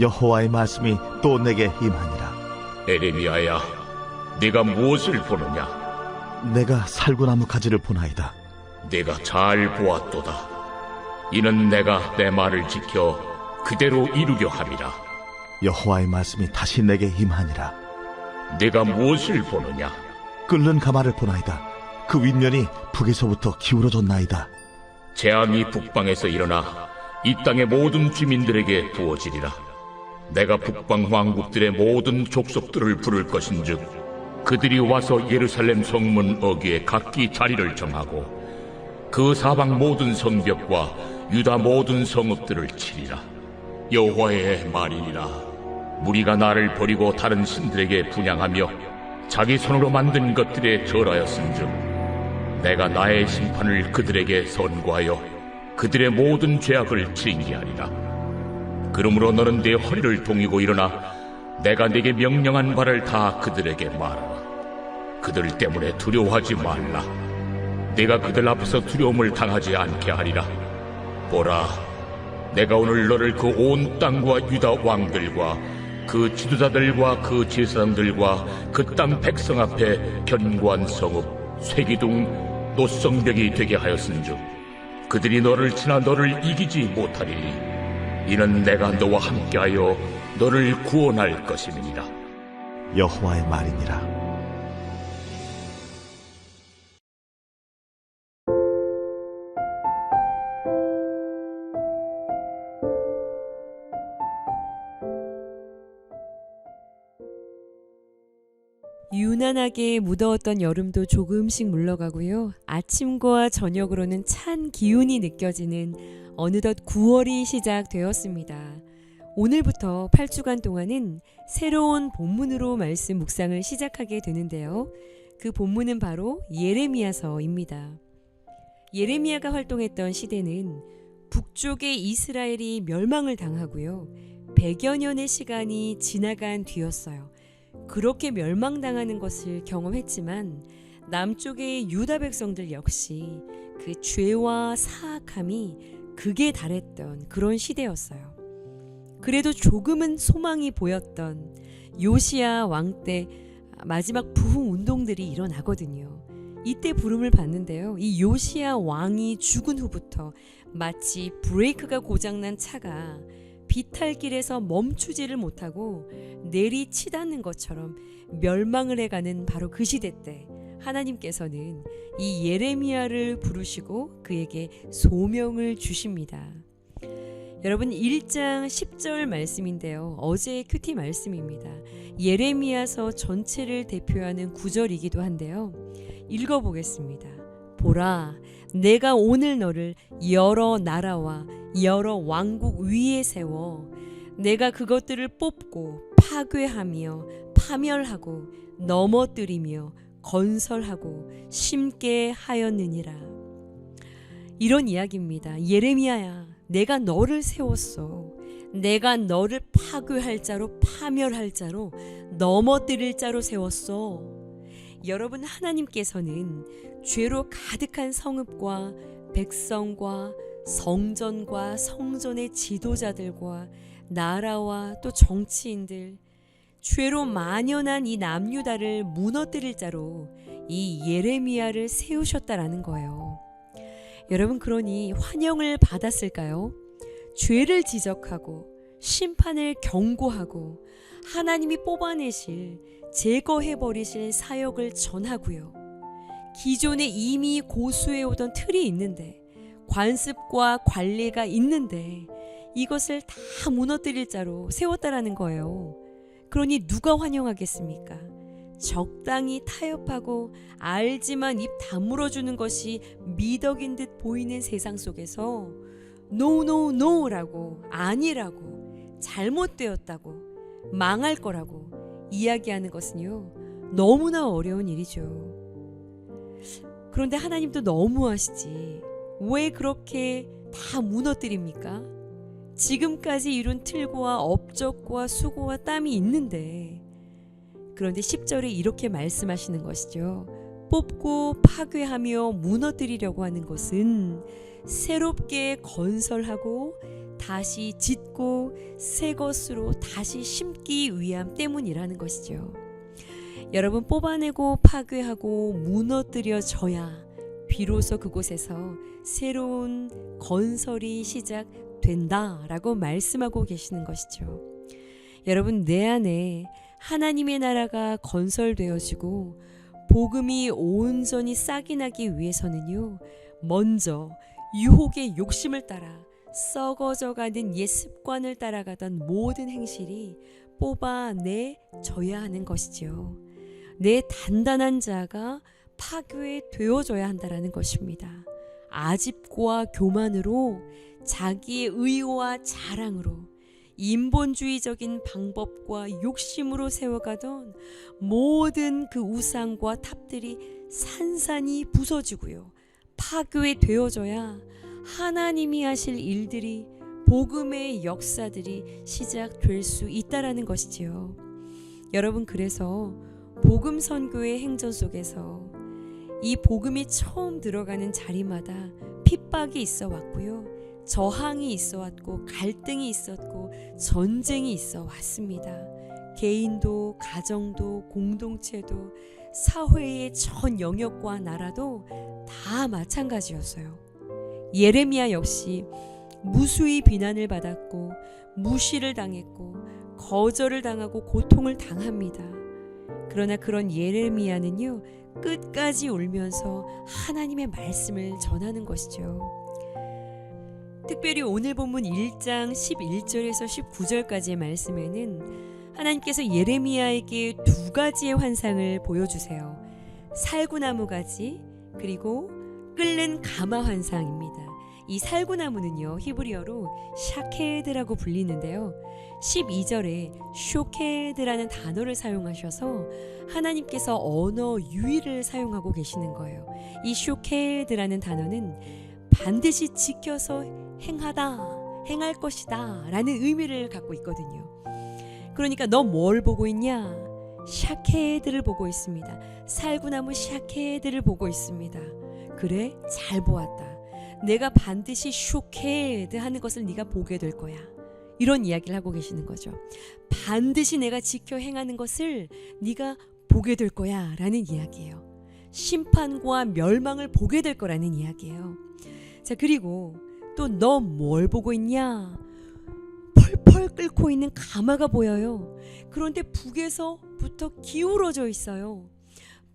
여호와의 말씀이 또 내게 임하니라. 에레미야야, 네가 무엇을 보느냐? 내가 살구나무 가지를 보나이다. 네가 잘 보았도다. 이는 내가 내 말을 지켜 그대로 이루려 함이라. 여호와의 말씀이 다시 내게 임하니라. 네가 무엇을 보느냐? 끓는 가마를 보나이다. 그 윗면이 북에서부터 기울어졌나이다. 재앙이 북방에서 일어나 이 땅의 모든 주민들에게 부어지리라. 내가 북방 왕국들의 모든 족속들을 부를 것인즉 그들이 와서 예루살렘 성문 어귀에 각기 자리를 정하고 그 사방 모든 성벽과 유다 모든 성읍들을 치리라. 여호와의 말이니라. 무리가 나를 버리고 다른 신들에게 분향하며 자기 손으로 만든 것들에 절하였은즉 내가 나의 심판을 그들에게 선고하여 그들의 모든 죄악을 징계하리라. 그러므로 너는 네 허리를 동이고 일어나 내가 네게 명령한 바를 다 그들에게 말하라. 그들 때문에 두려워하지 말라. 네가 그들 앞에서 두려움을 당하지 않게 하리라. 보라, 내가 오늘 너를 그 온 땅과 유다 왕들과 그 지도자들과 그 제사장들과 그 땅 백성 앞에 견고한 성읍, 쇠기둥, 노성벽이 되게 하였은즉 그들이 너를 치나 너를 이기지 못하리니 이는 내가 너와 함께하여 너를 구원할 것임이니라. 여호와의 말이니라. 유난하게 무더웠던 여름도 조금씩 물러가고요. 아침과 저녁으로는 찬 기운이 느껴지는 어느덧 9월이 시작되었습니다. 오늘부터 8주간 동안은 새로운 본문으로 말씀 묵상을 시작하게 되는데요. 그 본문은 바로 예레미야서입니다. 예레미야가 활동했던 시대는 북쪽의 이스라엘이 멸망을 당하고요. 100여 년의 시간이 지나간 뒤였어요. 그렇게 멸망당하는 것을 경험했지만 남쪽의 유다 백성들 역시 그 죄와 사악함이 극에 달했던 그런 시대였어요. 그래도 조금은 소망이 보였던 요시야 왕 때 마지막 부흥 운동들이 일어나거든요. 이때 부름을 받는데요. 이 요시야 왕이 죽은 후부터 마치 브레이크가 고장난 차가 비탈길에서 멈추지를 못하고 내리치닫는 것처럼 멸망을 해가는 바로 그 시대 때 하나님께서는 이 예레미야를 부르시고 그에게 소명을 주십니다. 여러분 1장 10절 말씀인데요. 어제의 큐티 말씀입니다. 예레미야서 전체를 대표하는 구절이기도 한데요. 읽어보겠습니다. 보라, 내가 오늘 너를 여러 나라와 여러 왕국 위에 세워 내가 그것들을 뽑고 파괴하며 파멸하고 넘어뜨리며 건설하고 심게 하였느니라. 이런 이야기입니다. 예레미야야, 내가 너를 세웠어. 내가 너를 파괴할 자로, 파멸할 자로, 넘어뜨릴 자로 세웠어. 여러분, 하나님께서는 죄로 가득한 성읍과 백성과 성전과 성전의 지도자들과 나라와 또 정치인들, 죄로 만연한 이 남유다를 무너뜨릴 자로 이 예레미야를 세우셨다라는 거예요. 여러분, 그러니 환영을 받았을까요? 죄를 지적하고 심판을 경고하고 하나님이 뽑아내실, 제거해버리실 사역을 전하고요. 기존에 이미 고수해오던 틀이 있는데, 관습과 관리가 있는데 이것을 다 무너뜨릴 자로 세웠다라는 거예요. 그러니 누가 환영하겠습니까? 적당히 타협하고 알지만 입 다물어주는 것이 미덕인 듯 보이는 세상 속에서 No, no, no 라고, 아니라고, 잘못되었다고, 망할 거라고 이야기하는 것은요, 너무나 어려운 일이죠. 그런데 하나님도 너무하시지. 왜 그렇게 다 무너뜨립니까? 지금까지 이룬 틀과 업적과 수고와 땀이 있는데, 그런데 10절에 이렇게 말씀하시는 것이죠. 뽑고 파괴하며 무너뜨리려고 하는 것은 새롭게 건설하고 다시 짓고 새 것으로 다시 심기 위함 때문이라는 것이죠. 여러분, 뽑아내고 파괴하고 무너뜨려져야 비로소 그곳에서 새로운 건설이 시작된다라고 말씀하고 계시는 것이죠. 여러분, 내 안에 하나님의 나라가 건설되어지고 복음이 온전히 싹이 나기 위해서는요, 먼저 유혹의 욕심을 따라 썩어져가는 옛 습관을 따라가던 모든 행실이 뽑아내져야 하는 것이지요. 내 단단한 자가 파괴되어져야 한다라는 것입니다. 아집과 교만으로 자기의 의와 자랑으로 인본주의적인 방법과 욕심으로 세워가던 모든 그 우상과 탑들이 산산이 부서지고요. 파괴되어져야 하나님이 하실 일들이, 복음의 역사들이 시작될 수 있다라는 것이지요. 여러분, 그래서 복음 선교의 행전 속에서 이 복음이 처음 들어가는 자리마다 핍박이 있어 왔고요. 저항이 있어 왔고 갈등이 있었고 전쟁이 있어 왔습니다. 개인도 가정도 공동체도 사회의 전 영역과 나라도 다 마찬가지였어요. 예레미야 역시 무수히 비난을 받았고 무시를 당했고 거절을 당하고 고통을 당합니다. 그러나 그런 예레미야는요, 끝까지 울면서 하나님의 말씀을 전하는 것이죠. 특별히 오늘 본문 1장 11절에서 19절까지의 말씀에는 하나님께서 예레미야에게 두 가지의 환상을 보여주세요. 살구나무 가지, 그리고 끓는 가마 환상입니다. 이 살구나무는요, 히브리어로 샤케드라고 불리는데요, 12절에 쇼케드라는 단어를 사용하셔서 하나님께서 언어 유희를 사용하고 계시는 거예요. 이 쇼케드라는 단어는 반드시 지켜서 행할 것이다 라는 의미를 갖고 있거든요. 그러니까 너 뭘 보고 있냐? 샤케드를 보고 있습니다. 살구나무 샤케드를 보고 있습니다. 그래, 잘 보았다. 내가 반드시 쇼케드 하는 것을 네가 보게 될 거야. 이런 이야기를 하고 계시는 거죠. 반드시 내가 지켜 행하는 것을 네가 보게 될 거야 라는 이야기예요. 심판과 멸망을 보게 될 거라는 이야기예요. 자, 그리고 또 너 뭘 보고 있냐? 펄펄 끓고 있는 가마가 보여요. 그런데 북에서부터 기울어져 있어요.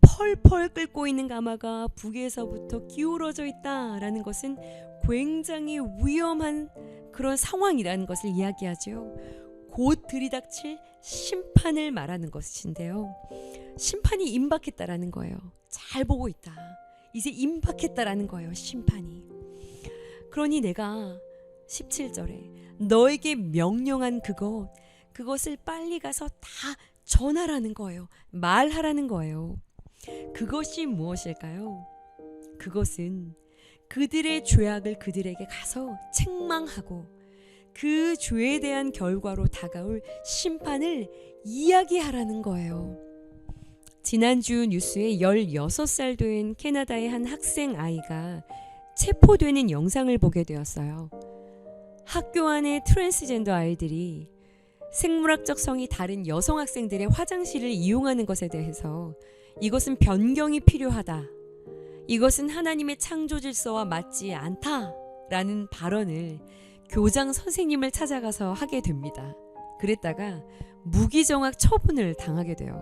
펄펄 끓고 있는 가마가 북에서부터 기울어져 있다라는 것은 굉장히 위험한 그런 상황이라는 것을 이야기하죠. 곧 들이닥칠 심판을 말하는 것인데요. 심판이 임박했다라는 거예요. 잘 보고 있다. 이제 임박했다라는 거예요. 심판이. 그러니 내가 17절에 너에게 명령한 그것을 빨리 가서 다 전하라는 거예요. 말하라는 거예요. 그것이 무엇일까요? 그것은 그들의 죄악을 그들에게 가서 책망하고 그 죄에 대한 결과로 다가올 심판을 이야기하라는 거예요. 지난주 뉴스에 16살 된 캐나다의 한 학생 아이가 체포되는 영상을 보게 되었어요. 학교 안에 트랜스젠더 아이들이 생물학적 성이 다른 여성 학생들의 화장실을 이용하는 것에 대해서 이것은 변경이 필요하다. 이것은 하나님의 창조 질서와 맞지 않다라는 발언을 교장 선생님을 찾아가서 하게 됩니다. 그랬다가 무기정학 처분을 당하게 돼요.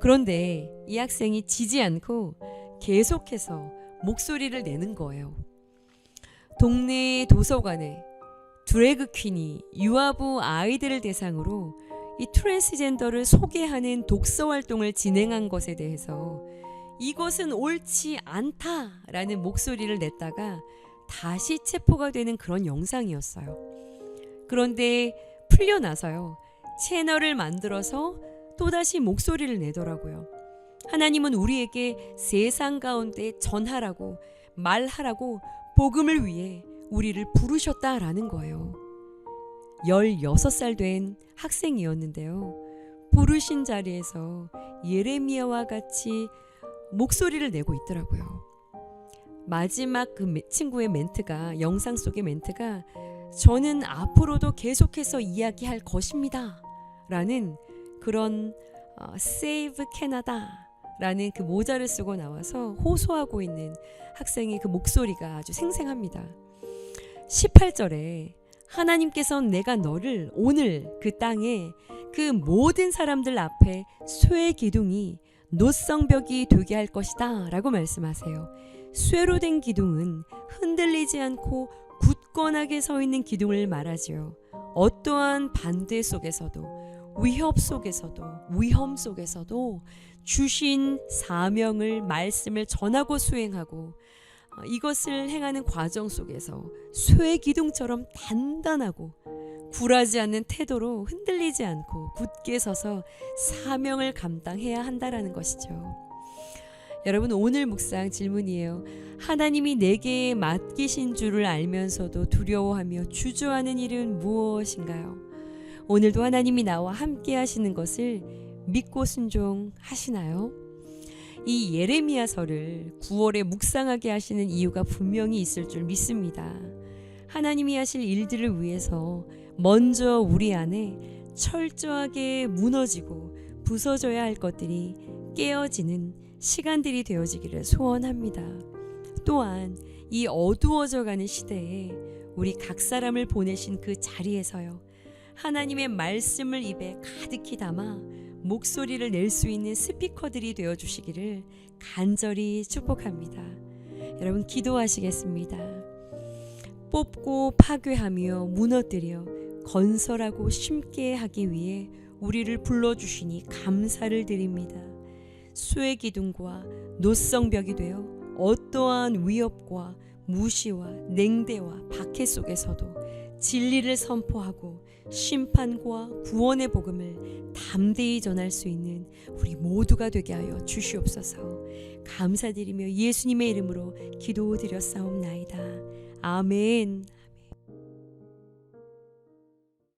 그런데 이 학생이 지지 않고 계속해서 목소리를 내는 거예요. 동네 도서관에 드래그 퀸이 유아부 아이들을 대상으로 이 트랜스젠더를 소개하는 독서 활동을 진행한 것에 대해서 이것은 옳지 않다라는 목소리를 냈다가 다시 체포가 되는 그런 영상이었어요. 그런데 풀려나서요, 채널을 만들어서 또다시 목소리를 내더라고요. 하나님은 우리에게 세상 가운데 전하라고 말하라고 복음을 위해 우리를 부르셨다라는 거예요. 16살 된 학생이었는데요. 부르신 자리에서 예레미야와 같이 목소리를 내고 있더라고요. 마지막 그 친구의 멘트가, 영상 속의 멘트가 저는 앞으로도 계속해서 이야기할 것입니다 라는 그런 Save Canada 라는 그 모자를 쓰고 나와서 호소하고 있는 학생의 그 목소리가 아주 생생합니다. 18절에 하나님께서 내가 너를 오늘 그 땅에 그 모든 사람들 앞에 쇠 기둥이 노성벽이 되게 할 것이다 라고 말씀하세요. 쇠로 된 기둥은 흔들리지 않고 굳건하게 서 있는 기둥을 말하지요. 어떠한 반대 속에서도, 위협 속에서도, 위험 속에서도 주신 사명을, 말씀을 전하고 수행하고 이것을 행하는 과정 속에서 쇠 기둥처럼 단단하고 굴하지 않는 태도로 흔들리지 않고 굳게 서서 사명을 감당해야 한다라는 것이죠. 여러분, 오늘 묵상 질문이에요. 하나님이 내게 맡기신 줄을 알면서도 두려워하며 주저하는 일은 무엇인가요? 오늘도 하나님이 나와 함께 하시는 것을 믿고 순종하시나요? 이 예레미야서를 9월에 묵상하게 하시는 이유가 분명히 있을 줄 믿습니다. 하나님이 하실 일들을 위해서 먼저 우리 안에 철저하게 무너지고 부서져야 할 것들이 깨어지는 시간들이 되어지기를 소원합니다. 또한 이 어두워져가는 시대에 우리 각 사람을 보내신 그 자리에서요, 하나님의 말씀을 입에 가득히 담아 목소리를 낼 수 있는 스피커들이 되어주시기를 간절히 축복합니다. 여러분, 기도하시겠습니다. 뽑고 파괴하며 무너뜨려 건설하고 심게 하기 위해 우리를 불러주시니 감사를 드립니다. 쇠 기둥과 노성벽이 되어 어떠한 위협과 무시와 냉대와 박해 속에서도 진리를 선포하고 심판과 구원의 복음을 담대히 전할 수 있는 우리 모두가 되게 하여 주시옵소서. 감사드리며 예수님의 이름으로 기도드렸사옵나이다. 아멘.